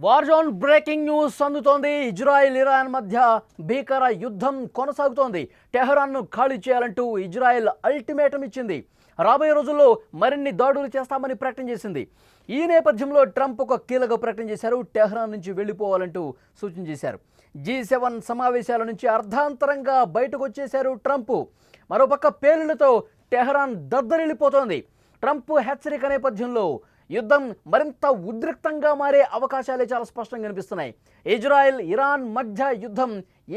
War zone breaking news అందుతోంది. Israel Iran మధ్య భీకర యుద్ధం కొనసాగుతోంది. టెహరాన్ను ఖాళీ చేయాలంటూ ఇజ్రాయెల్ అల్టిమేటం ఇచ్చింది. రాబోయే రోజుల్లో మరిన్ని దాడులు చేస్తామని ప్రకటన చేసింది. ఈ నేపథ్యంలో ట్రంప్ ఒక కీలక ప్రకటన చేశారు. టెహరాన్ నుంచి వెళ్ళిపోవాలంటూ సూచన చేశారు. G7 సమావేశాల నుంచి అర్ధాంతరంగా బయటకు వచ్చేశారు ట్రంప్. మరోపక్క పేలులతో టెహరాన్ దద్దరిల్లిపోతోంది. ట్రంప్ హెచ్చరిక నేపథ్యంలో యుద్ధం మరింత ఉద్రిక్తంగా మారే అవకాశాలే చాలా స్పష్టంగా కనిపిస్తున్నాయి. ఇజ్రాయెల్ ఇరాన్ మధ్య యుద్ధం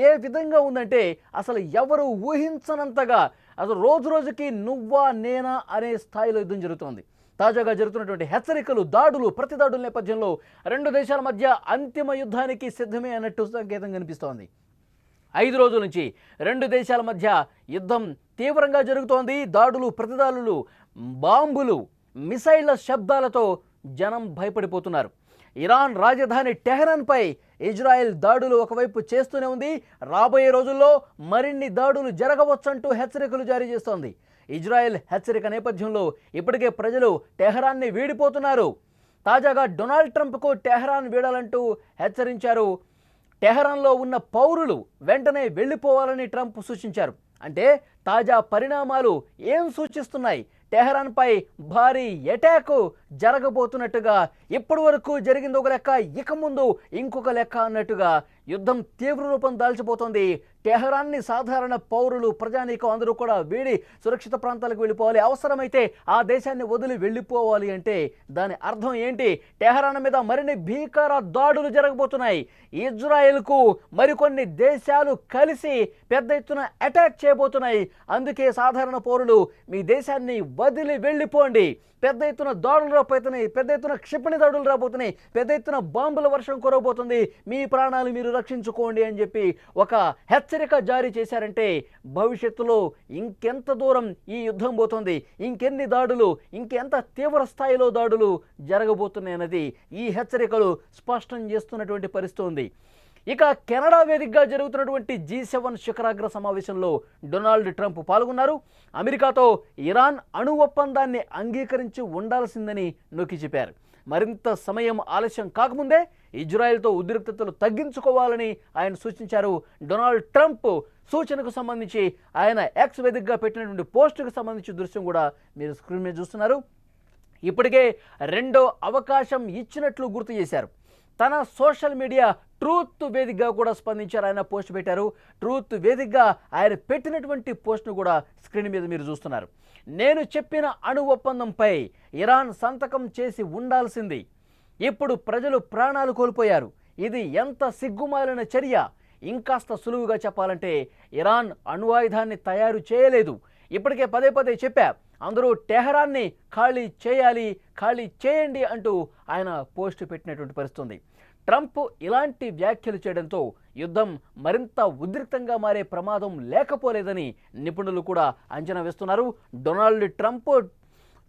ఏ విధంగా ఉందంటే అసలు ఎవరు ఊహించనంతగా అసలు రోజు రోజుకి నువ్వా నేనా అనే స్థాయిలో యుద్ధం జరుగుతోంది. తాజాగా జరుగుతున్నటువంటి హెచ్చరికలు, దాడులు, ప్రతిదాడుల నేపథ్యంలో రెండు దేశాల మధ్య అంతిమ యుద్ధానికి సిద్ధమే అన్నట్టు సంకేతం కనిపిస్తోంది. 5 రోజుల నుంచి రెండు దేశాల మధ్య యుద్ధం తీవ్రంగా జరుగుతోంది. దాడులు, ప్రతిదాడులు, బాంబులు, మిసైళ్ల శబ్దాలతో జనం భయపడిపోతున్నారు. ఇరాన్ రాజధాని టెహరాన్పై ఇజ్రాయెల్ దాడులు ఒకవైపు చేస్తూనే ఉంది. రాబోయే రోజుల్లో మరిన్ని దాడులు జరగవచ్చంటూ హెచ్చరికలు జారీ చేస్తోంది. ఇజ్రాయెల్ హెచ్చరిక నేపథ్యంలో ఇప్పటికే ప్రజలు టెహరాన్ని వీడిపోతున్నారు. తాజాగా డొనాల్డ్ ట్రంప్కు టెహరాన్ వీడాలంటూ హెచ్చరించారు. టెహరాన్లో ఉన్న పౌరులు వెంటనే వెళ్ళిపోవాలని ట్రంప్ సూచించారు. అంటే తాజా పరిణామాలు ఏం సూచిస్తున్నాయి? టెహరాన్పై భారీ అటాక్ జరగబోతున్నట్టుగా, ఇప్పటి వరకు జరిగింది ఒక లెక్క, ఇక ముందు ఇంకొక లెక్క అన్నట్టుగా యుద్ధం తీవ్ర రూపం దాల్చిపోతుంది. టెహరాన్ని సాధారణ పౌరులు, ప్రజానీకం అందరూ కూడా వీడి సురక్షిత ప్రాంతాలకు వెళ్ళిపోవాలి. అవసరమైతే ఆ దేశాన్ని వదిలి వెళ్ళిపోవాలి. అంటే దాని అర్థం ఏంటి? టెహరాన్ మీద మరిన్ని భీకర దాడులు జరగబోతున్నాయి. ఇజ్రాయెల్కు మరికొన్ని దేశాలు కలిసి పెద్ద ఎత్తున అటాక్ చేయబోతున్నాయి. అందుకే సాధారణ పౌరులు మీ దేశాన్ని వదిలి వెళ్ళిపోండి. పెద్ద ఎత్తున దాడులు రాబోతున్నాయి, పెద్ద ఎత్తున క్షిపణి దాడులు రాబోతున్నాయి, పెద్ద ఎత్తున బాంబుల వర్షం కురవబోతుంది. మీ ప్రాణాలు మీరు రక్షించుకోండి అని చెప్పి ఒక హెచ్చరిక జారీ చేశారంటే భవిష్యత్తులో ఇంకెంత దూరం ఈ యుద్ధం పోతుంది, ఇంకెన్ని దాడులు, ఇంకెంత తీవ్ర స్థాయిలో దాడులు జరగబోతున్నాయి అన్నది ఈ హెచ్చరికలు స్పష్టం చేస్తున్నటువంటి పరిస్థితి ఉంది. ఇక కెనడా వేదికగా జరుగుతున్నటువంటి G7 శిఖరాగ్ర సమావేశంలో డొనాల్డ్ ట్రంప్ పాల్గొన్నారు. అమెరికాతో ఇరాన్ అణు ఒప్పందాన్ని అంగీకరించి ఉండాల్సిందని నొక్కి చెప్పారు. మరింత సమయం ఆలస్యం కాకముందే ఇజ్రాయెల్తో ఉద్రిక్తతలు తగ్గించుకోవాలని ఆయన సూచించారు. డొనాల్డ్ ట్రంప్ సూచనకు సంబంధించి ఆయన ఎక్స్ వేదికగా పెట్టినటువంటి పోస్టుకు సంబంధించి దృశ్యం కూడా మీరు స్క్రీన్ మీద చూస్తున్నారు. ఇప్పటికే రెండో అవకాశం ఇచ్చినట్లు గుర్తు చేశారు. తన సోషల్ మీడియా ట్రూత్ వేదికగా కూడా స్పందించారు. ఆయన పోస్ట్ పెట్టారు. ట్రూత్ వేదికగా ఆయన పెట్టినటువంటి పోస్ట్ను కూడా స్క్రీన్ మీద మీరు చూస్తున్నారు. నేను చెప్పిన అణు ఒప్పందంపై ఇరాన్ సంతకం చేసి ఉండాల్సింది. ఇప్పుడు ప్రజలు ప్రాణాలు కోల్పోయారు. ఇది ఎంత సిగ్గుమాలిన చర్య. ఇంకాస్త సులువుగా చెప్పాలంటే ఇరాన్ అణు ఆయుధాన్ని తయారు చేయలేదు. ఇప్పటికే పదే పదే చెప్పా, అందరూ టెహరాన్ని ఖాళీ చేయాలి, ఖాళీ చేయండి అంటూ ఆయన పోస్ట్ పెట్టినటువంటి పరిస్థితి. ట్రంప్ ఇలాంటి వ్యాఖ్యలు చేయడంతో యుద్ధం మరింత ఉద్రిక్తంగా మారే ప్రమాదం లేకపోలేదని నిపుణులు కూడా అంచనా వేస్తున్నారు. Donald Trump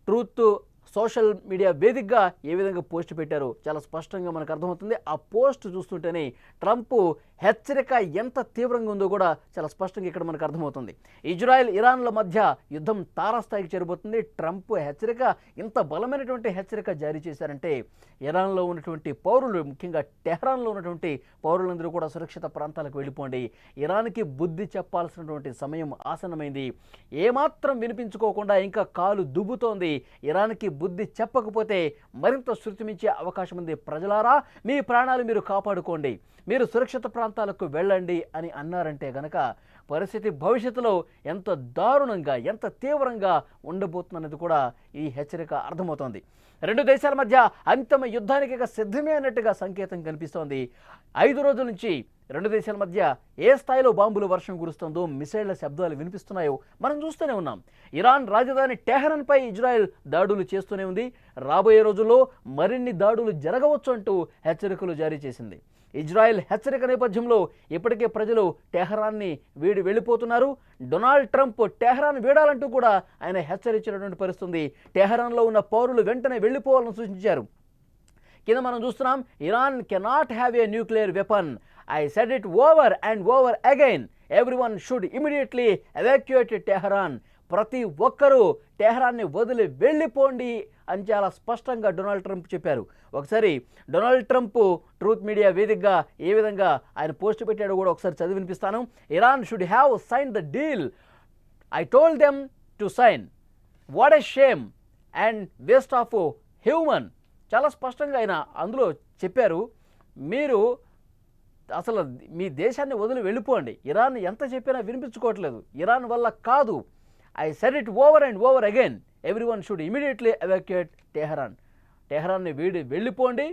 truth social media వేదికగా ఏ విధంగా పోస్ట్ పెట్టారో చాలా స్పష్టంగా మనకు అర్థమవుతుంది. ఆ పోస్ట్ చూస్తుంటేనే ట్రంప్ హెచ్చరిక ఎంత తీవ్రంగా ఉందో కూడా చాలా స్పష్టంగా ఇక్కడ మనకు అర్థమవుతుంది. ఇజ్రాయెల్ ఇరాన్ల మధ్య యుద్ధం తారాస్థాయికి చేరబోతుంది. ట్రంప్ హెచ్చరిక ఇంత బలమైనటువంటి హెచ్చరిక జారీ చేశారంటే ఇరాన్లో ఉన్నటువంటి పౌరులు, ముఖ్యంగా టెహరాన్లో ఉన్నటువంటి పౌరులందరూ కూడా సురక్షిత ప్రాంతాలకు వెళ్ళిపోండి. ఇరాన్కి బుద్ధి చెప్పాల్సినటువంటి సమయం ఆసన్నమైంది. ఏమాత్రం వినిపించుకోకుండా ఇంకా కాలు దుబ్బుతోంది. ఇరాన్కి బుద్ధి చెప్పకపోతే మరింత శృతిమించే అవకాశం ఉంది. ప్రజలారా, మీ ప్రాణాలు మీరు కాపాడుకోండి, మీరు సురక్షిత ప్రాంతాలకు వెళ్ళండి అని అన్నారంటే గనక పరిస్థితి భవిష్యత్తులో ఎంత దారుణంగా, ఎంత తీవ్రంగా ఉండబోతుందన్నది కూడా ఈ హెచ్చరిక అర్థమవుతోంది. రెండు దేశాల మధ్య అంతిమ యుద్ధానికి సిద్ధమే అన్నట్టుగా సంకేతం కనిపిస్తోంది. 5 రోజుల నుంచి రెండు దేశాల మధ్య ఏ స్థాయిలో బాంబుల వర్షం కురుస్తుందో, మిసైళ్ల శబ్దాలు వినిపిస్తున్నాయో మనం చూస్తూనే ఉన్నాం. ఇరాన్ రాజధాని టెహరాన్పై ఇజ్రాయెల్ దాడులు చేస్తూనే ఉంది. రాబోయే రోజుల్లో మరిన్ని దాడులు జరగవచ్చు అంటూ హెచ్చరికలు జారీ చేసింది. ఇజ్రాయెల్ హెచ్చరిక నేపథ్యంలో ఇప్పటికే ప్రజలు టెహరాన్ని వెళ్ళిపోతున్నారు. డొనాల్డ్ ట్రంప్ టెహరాన్ వీడాలంటూ కూడా ఆయన హెచ్చరించినటువంటి పరిస్థితి. టెహరాన్లో ఉన్న పౌరులు వెంటనే వెళ్ళిపోవాలని సూచించారు. కింద మనం చూస్తున్నాం, Iran cannot have a nuclear weapon. I said it over and over again. Everyone should immediately evacuate Tehran. ప్రతి ఒక్కరూ టెహరాన్ని వదిలి వెళ్ళిపోండి అని చాలా స్పష్టంగా డొనాల్డ్ ట్రంప్ చెప్పారు. ఒకసారి డొనాల్డ్ ట్రంప్ ట్రూత్ మీడియా వేదికగా ఏ విధంగా ఆయన పోస్ట్ పెట్టాడో కూడా ఒకసారి చదివి వినిపిస్తాను. Iran should have sign the deal. I told them to sign. What a shame and waste of human. చాలా స్పష్టంగా ఆయన అందులో చెప్పారు, మీరు అసలు మీ దేశాన్ని వదిలి వెళ్ళిపోండి. ఇరాన్ ఎంత చెప్పినా వినిపించుకోవట్లేదు. ఇరాన్ వల్ల కాదు. I said it over and over again. Everyone should immediately evacuate Tehran. టెహరాన్ని వెళ్ళిపోండి,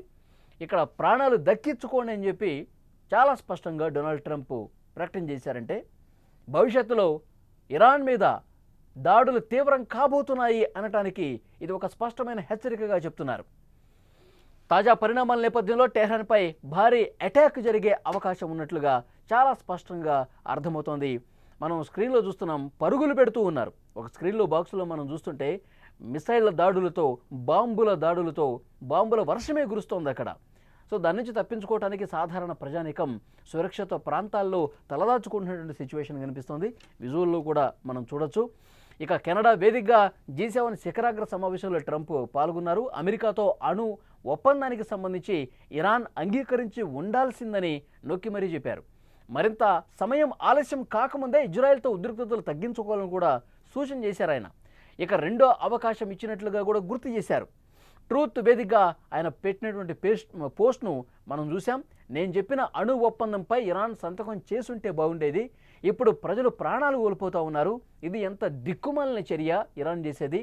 ఇక్కడ ప్రాణాలు దక్కించుకోండి అని చెప్పి చాలా స్పష్టంగా డొనాల్డ్ ట్రంప్ ప్రకటన చేశారంటే భవిష్యత్తులో ఇరాన్ మీద దాడులు తీవ్రం కాబోతున్నాయి అనటానికి ఇది ఒక స్పష్టమైన హెచ్చరికగా చెప్తున్నారు. తాజా పరిణామాల నేపథ్యంలో టెహరాన్పై భారీ అటాక్ జరిగే అవకాశం ఉన్నట్లుగా చాలా స్పష్టంగా అర్థమవుతోంది. మనం స్క్రీన్లో చూస్తున్నాం, పరుగులు పెడుతూ ఉన్నారు. ఒక స్క్రీన్లో బాక్సులో మనం చూస్తుంటే మిసైళ్ల దాడులతో, బాంబుల వర్షమే కురుస్తోంది అక్కడ. సో దాని నుంచి తప్పించుకోవడానికి సాధారణ ప్రజానీకం సురక్షిత ప్రాంతాల్లో తలదాచుకుంటున్నటువంటి సిచ్యువేషన్ కనిపిస్తోంది. విజువల్లో కూడా మనం చూడొచ్చు. ఇక కెనడా వేదికగా G7 శిఖరాగ్ర సమావేశంలో ట్రంప్ పాల్గొన్నారు. అమెరికాతో అణు ఒప్పందానికి సంబంధించి ఇరాన్ అంగీకరించి ఉండాల్సిందని నొక్కి మరీ చెప్పారు. మరింత సమయం ఆలస్యం కాకముందే ఇజ్రాయెల్తో ఉద్రిక్తతలు తగ్గించుకోవాలని కూడా సూచన చేశారు ఆయన. ఇక రెండో అవకాశం ఇచ్చినట్లుగా కూడా గుర్తు చేశారు. ట్రూత్ వేదికగా ఆయన పెట్టినటువంటి పోస్ట్ను మనం చూసాం. నేను చెప్పిన అణు ఒప్పందంపై ఇరాన్ సంతకం చేసుంటే బాగుండేది. ఇప్పుడు ప్రజలు ప్రాణాలు కోల్పోతూ ఉన్నారు. ఇది ఎంత దిక్కుమాలిన చర్య ఇరాన్ చేసేది.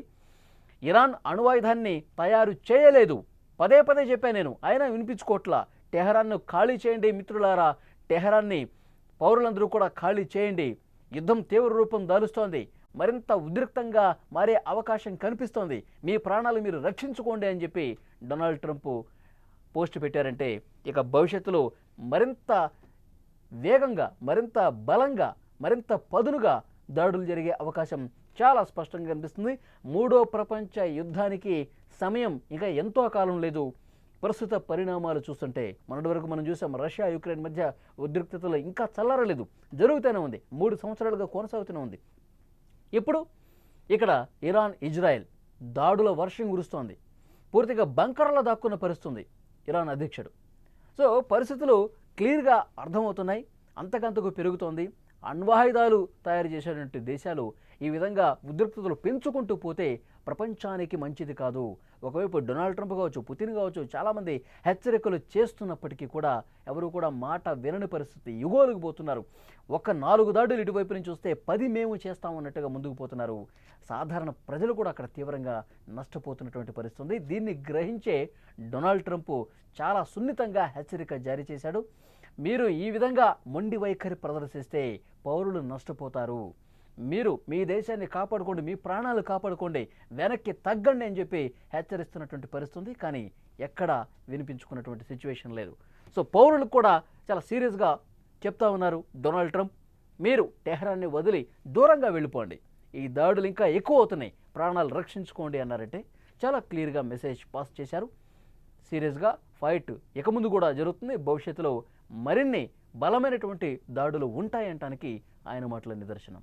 ఇరాన్ అణువాయుధాన్ని తయారు చేయలేదు. పదే పదే చెప్పాను నేను, అయినా వినిపించుకోవట్లా. టెహరాన్ను ఖాళీ చేయండి మిత్రులారా, టెహరాన్ని పౌరులందరూ కూడా ఖాళీ చేయండి. యుద్ధం తీవ్ర రూపం దాలుస్తోంది. మరింత ఉద్రిక్తంగా మారే అవకాశం కనిపిస్తోంది. మీ ప్రాణాలు మీరు రక్షించుకోండి అని చెప్పి డొనాల్డ్ ట్రంప్ పోస్ట్ పెట్టారంటే ఇక భవిష్యత్తులో మరింత వేగంగా, మరింత బలంగా, మరింత పదునుగా దాడులు జరిగే అవకాశం చాలా స్పష్టంగా కనిపిస్తుంది. మూడో ప్రపంచ యుద్ధానికి సమయం ఇంకా ఎంతో కాలం లేదు. ప్రస్తుత పరిణామాలు చూస్తుంటే మొన్నటి వరకు మనం చూసాం, రష్యా యుక్రెయిన్ మధ్య ఉద్రిక్తతలు ఇంకా చల్లారలేదు, జరుగుతూనే ఉంది. 3 సంవత్సరాలుగా కొనసాగుతూనే ఉంది. ఇప్పుడు ఇక్కడ ఇరాన్ ఇజ్రాయెల్ దాడుల వర్షం కురుస్తోంది. పూర్తిగా బంకర్లో దాక్కున్న పరిస్థితుంది ఇరాన్ అధ్యక్షుడు. సో పరిస్థితులు క్లియర్గా అర్థమవుతున్నాయి. అంతకంతకు పెరుగుతోంది. అణ్వాయుధాలు తయారు చేసేటువంటి దేశాలు ఈ విధంగా ఉద్రిక్తతలు పెంచుకుంటూ పోతే ప్రపంచానికి మంచిది కాదు. ఒకవైపు డొనాల్డ్ ట్రంప్ కావచ్చు, పుతిన్ కావచ్చు, చాలామంది హెచ్చరికలు చేస్తున్నప్పటికీ కూడా ఎవరు కూడా మాట వినని పరిస్థితి. యుగోలకు పోతున్నారు. ఒక 4 దాడులు ఇటువైపు నుంచి వస్తే 10 మేము చేస్తామన్నట్టుగా ముందుకు పోతున్నారు. సాధారణ ప్రజలు కూడా అక్కడ తీవ్రంగా నష్టపోతున్నటువంటి పరిస్థితి. దీన్ని గ్రహించే డొనాల్డ్ ట్రంప్ చాలా సున్నితంగా హెచ్చరిక జారీ చేశాడు. మీరు ఈ విధంగా మొండి వైఖరి ప్రదర్శిస్తే పౌరులు నష్టపోతారు. మీరు మీ దేశాన్ని కాపాడుకోండి, మీ ప్రాణాలు కాపాడుకోండి, వెనక్కి తగ్గండి అని చెప్పి హెచ్చరిస్తున్నటువంటి పరిస్థితి. కానీ ఎక్కడా వినిపించుకున్నటువంటి సిచ్యువేషన్ లేదు. సో పౌరులకు కూడా చాలా సీరియస్గా చెప్తా ఉన్నారు డొనాల్డ్ ట్రంప్, మీరు టెహరాన్ని వదిలి దూరంగా వెళ్ళిపోండి, ఈ దాడులు ఇంకా ఎక్కువ అవుతున్నాయి, ప్రాణాలు రక్షించుకోండి అన్నారంటే చాలా క్లియర్గా మెసేజ్ పాస్ చేశారు. సీరియస్గా ఫైట్ ఇక ముందు కూడా జరుగుతుంది. భవిష్యత్తులో మరిన్ని బలమైనటువంటి దాడులు ఉంటాయంటానికి ఆయన మాటల నిదర్శనం.